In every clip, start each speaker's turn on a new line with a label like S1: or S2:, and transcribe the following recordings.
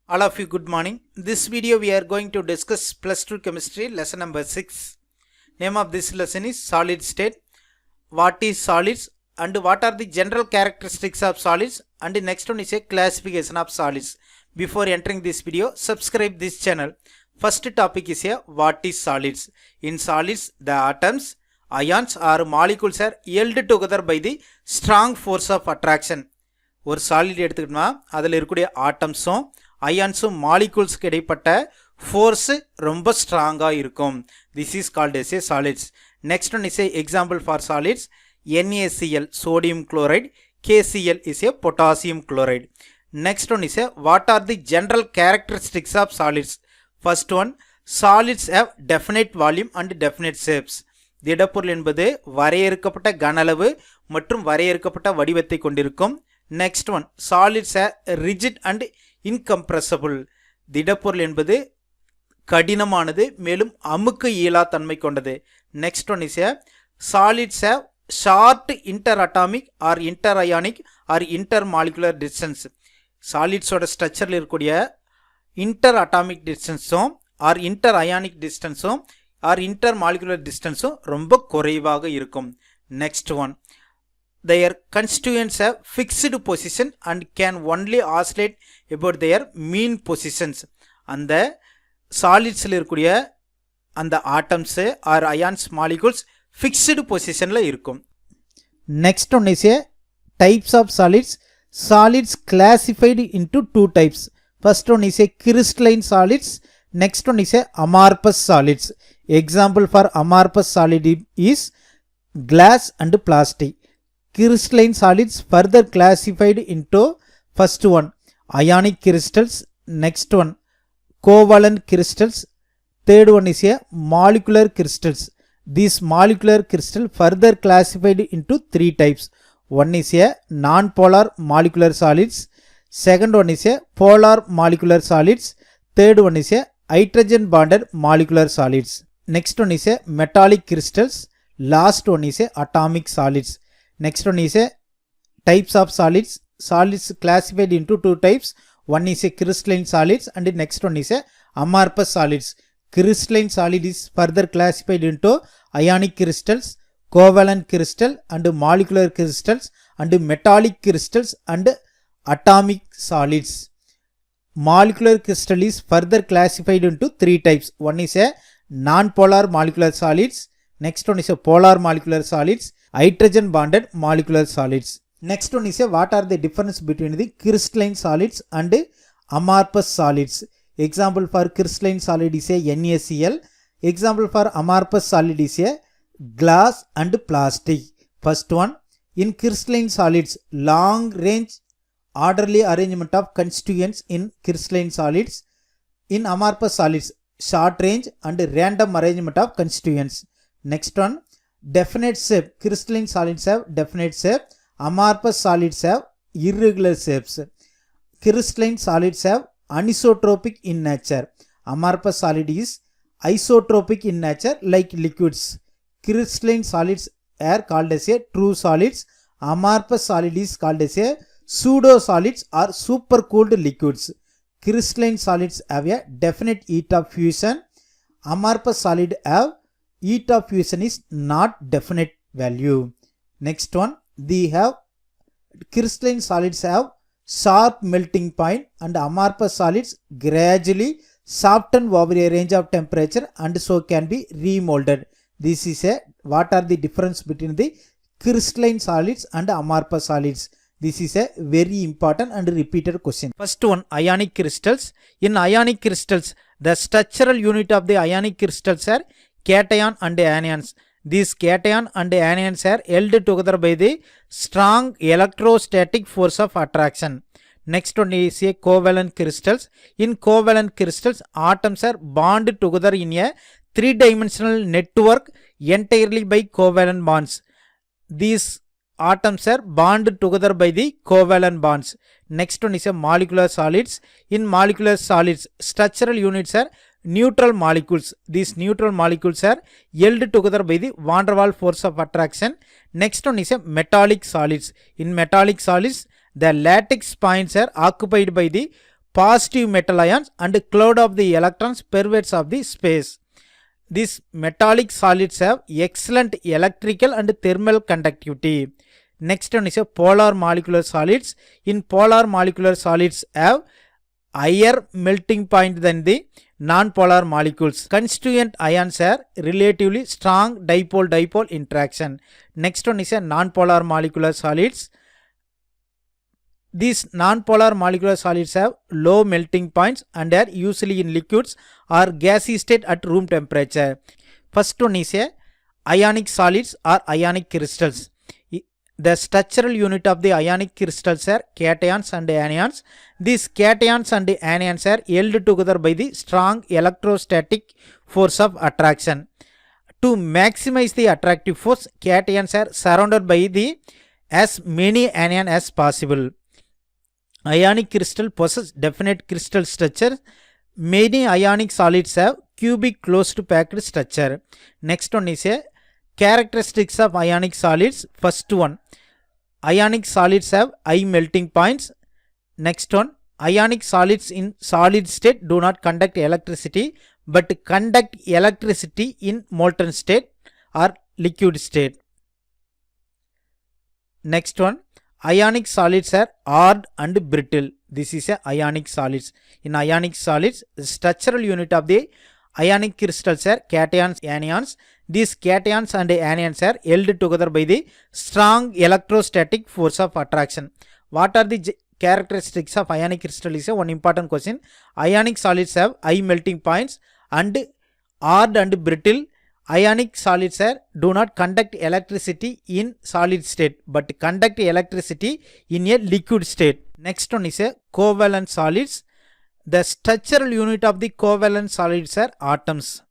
S1: All of you, good morning. This video we are going to discuss plus 2 chemistry lesson number 6. Name of this lesson is solid state. What is solids and what are the general characteristics of solids, and the next one is a classification of solids. Before entering this video, subscribe this channel. First topic is here, what is solids. In solids, the atoms, ions or molecules are held together by the strong force of attraction. ஒரு solid எடுத்துக்கிட்டோம்னா அதில் இருக்கக்கூடிய ஆட்டம்ஸும் அயான்ஸும் மாலிகூல்ஸ்க்கு இடைப்பட்ட force ரொம்ப ஸ்ட்ராங்காக இருக்கும். This is called as a solids. Next one is a example for solids. NaCl sodium chloride, KCl is a potassium chloride. Next one is a what are the general characteristics of solids. First one, solids have definite volume and definite shapes. திடப்பொருள் என்பது வரையறுக்கப்பட்ட கன அளவு மற்றும் வரையறுக்கப்பட்ட வடிவத்தை கொண்டிருக்கும். Next one, solids are rigid and incompressible. திடப்பொருள் என்பது கடினமானது மேலும் அமுக்க இயலா தன்மை கொண்டது. Next one is a solids have short interatomic or interionic or intermolecular distance. solids ஓட ஸ்ட்ரக்சரில் இருக்கக்கூடிய interatomic distanceம் or interionic distanceம் or intermolecular distanceம் ரொம்ப குறைவாக இருக்கும். Next one, their constituents have fixed position and can only oscillate about their mean positions. அந்த சாலிட்ஸில் இருக்கக்கூடிய அந்த atoms or ions molecules fixed பொசிஷனில் இருக்கும். Next one is a types of solids. Solids classified into two types. First one is a crystalline solids. Next one is a amorphous solids. Example for amorphous solid is glass and plastic. Crystalline solids further classified into first one ionic crystals, next one covalent crystals, third one is a molecular crystals. These molecular crystal further classified into three types. One is a non-polar molecular solids, second one is a polar molecular solids, third one is a hydrogen bonded molecular solids. Next one is a metallic crystals, last one is a atomic solids. Next one is a types of solids. Solids classified into two types. One is a crystalline solids and the next one is a amorphous solids. Crystalline solid is further classified into ionic crystals, covalent crystal and molecular crystals and metallic crystals and atomic solids. Molecular crystal is further classified into three types. One is a non-polar molecular solids. Next one is a polar molecular solids, hydrogen bonded molecular solids. Next one is a what are the difference between the crystalline solids and amorphous solids. Example for crystalline solid is a NaCl. Example for amorphous solid is a glass and plastic. First one, in crystalline solids, long range orderly arrangement of constituents in crystalline solids. In amorphous solids, short range and random arrangement of constituents. Next one, definite shape. Crystalline solids have definite shape. Amorphous solids have irregular shapes. Crystalline solids have anisotropic in nature. Amorphous solid is isotropic in nature like liquids. Crystalline solids are called as a true solids. Amorphous solid is called as a pseudo solids or supercooled liquids. Crystalline solids have a definite heat of fusion. Amorphous solid have heat of fusion is not definite value. Next one, they have crystalline solids have sharp melting point and amorphous solids gradually soften over a range of temperature and so can be remolded. This is a what are the difference between the crystalline solids and amorphous solids. This is a very important and repeated question. First one, ionic crystals. In ionic crystals, the structural unit of the ionic crystals are cation and anions. These cation and anions are held together by the strong electrostatic force of attraction. Next one is a covalent crystals. In covalent crystals, atoms are bonded together in a three-dimensional network entirely by covalent bonds. These atoms are bonded together by the covalent bonds. Next one is a molecular solids. In molecular solids, structural units are neutral molecules. These neutral molecules are held together by the van der Waals force of attraction. Next one is a metallic solids. In metallic solids, the lattice points are occupied by the positive metal ions and cloud of the electrons pervades of the space. These metallic solids have excellent electrical and thermal conductivity. Next one is a polar molecular solids. In polar molecular solids have higher melting point than the non-polar molecules. Constituent ions are relatively strong dipole-dipole interaction. Next one is a non-polar molecular solids. These non-polar molecular solids have low melting points and are usually in liquids or gaseous state at room temperature. First one is a ionic solids or ionic crystals. The structural unit of the ionic crystals are cations and anions. These cations and anions are held together by the strong electrostatic force of attraction. To maximize the attractive force, cations are surrounded by as many anions as possible. Ionic crystal possess definite crystal structure. Many ionic solids have cubic closed packed structure. Next one is a characteristics of ionic solids. First one, ionic solids have high melting points. Next one, ionic solids in solid state do not conduct electricity but conduct electricity in molten state or liquid state. Next one, ionic solids are hard and brittle. This is a ionic solids. In ionic solids, the structural unit of the ionic crystals are cations, anions. These cations and anions are held together by the strong electrostatic force of attraction. What are the characteristics of ionic crystal is one important question. Ionic solids have high melting points and hard and brittle. Ionic solids do not conduct electricity in solid state but conduct electricity in a liquid state. Next one is a covalent solids. The structural unit of the covalent solids are atoms.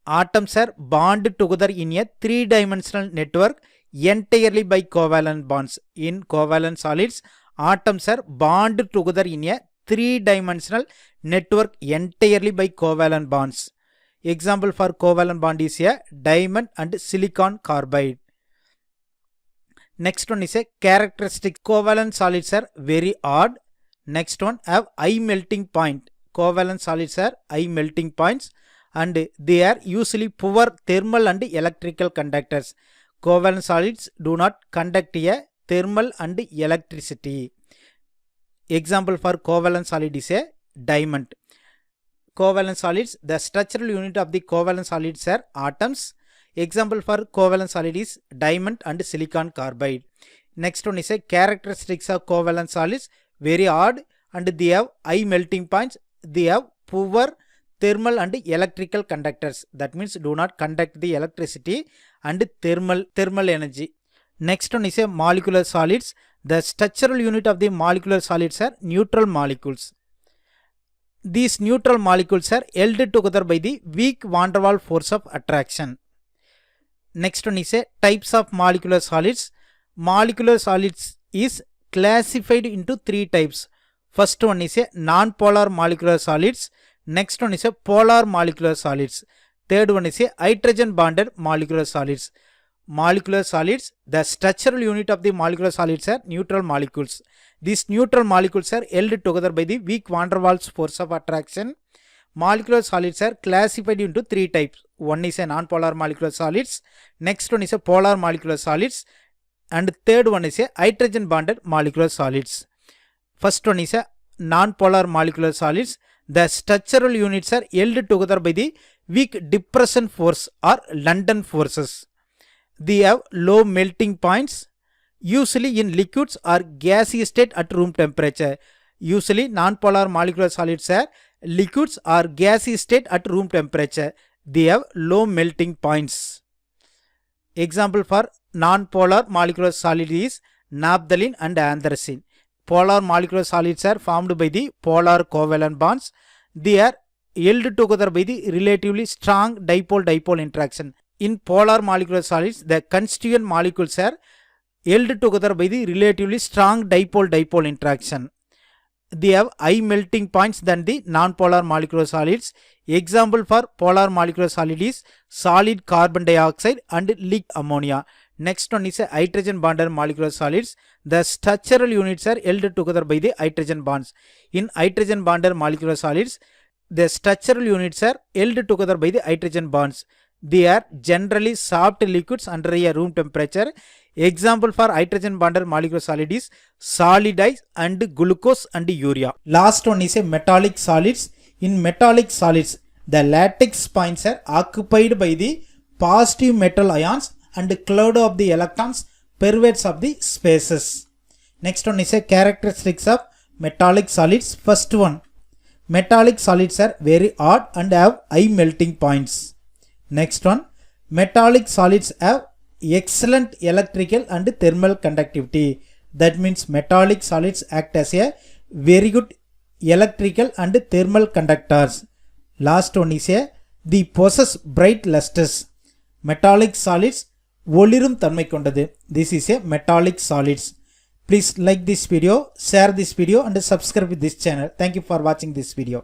S1: Atoms are bonded together in a three-dimensional network entirely by covalent bonds. In covalent solids, atoms are bonded together in a three-dimensional network entirely by covalent bonds. Example for covalent bond is a diamond and silicon carbide. Next one is a characteristic. Covalent solids are very hard. Next one have high melting point. Covalent solids are high melting points and they are usually poor thermal and electrical conductors. Covalent solids do not conduct a thermal and electricity. Example for covalent solid is a diamond. Covalent solids, the structural unit of the covalent solids are atoms. Example for covalent solid is diamond and silicon carbide. Next one is a characteristics of covalent solids, very hard and they have high melting points. They have poor thermal and electrical conductors. That means do not conduct the electricity and thermal energy. Next one is a molecular solids. The structural unit of the molecular solids are neutral molecules. These neutral molecules are held together by the weak van der Waals force of attraction. Next one is a types of molecular solids. Molecular solids is classified into three types. First one is a non-polar molecular solids. Next one is a polar molecular solids. Third one is a hydrogen bonded molecular solids. Molecular solids, the structural unit of the molecular solids are neutral molecules. These neutral molecules are held together by the weak van der Waals force of attraction. Molecular solids are classified into three types. One is a non-polar molecular solids. Next one is a polar molecular solids. And third one is a hydrogen bonded molecular solids. First one is a non-polar molecular solids. The structural units are held together by the weak depression force or London forces. They have low melting points, usually in liquids or gaseous state at room temperature. Usually non-polar molecular solids are liquids or gaseous state at room temperature. They have low melting points. Example for non-polar molecular solid is naphthalene and anthracene. Polar molecular solids are formed by the polar covalent bonds. They are held together by the relatively strong dipole-dipole interaction. In polar molecular solids, the constituent molecules are held together by the relatively strong dipole-dipole interaction. They have high melting points than the non-polar molecular solids. Example for polar molecular solid is solid carbon dioxide and liquid ammonia. Next one is a hydrogen bonded molecular solids. The structural units are held together by the hydrogen bonds. In hydrogen bonded molecular solids, the structural units are held together by the hydrogen bonds. They are generally soft liquids under a room temperature. Example for hydrogen bonded molecular solid is solid ice and glucose and urea. Last one is a metallic solids. In metallic solids, the lattice points are occupied by the positive metal ions and cloud of the electrons pervades of the spaces. Next one is a characteristics of metallic solids. First one, metallic solids are very hot and have high melting points. Next one, metallic solids have excellent electrical and thermal conductivity. That means metallic solids act as a very good electrical and thermal conductors. Last one is a they possess bright lusters. Metallic solids ஒளிரும் தன்மை கொண்டது. This is a metallic solids. Please like this video, share this video and subscribe with this channel. Thank you for watching this video.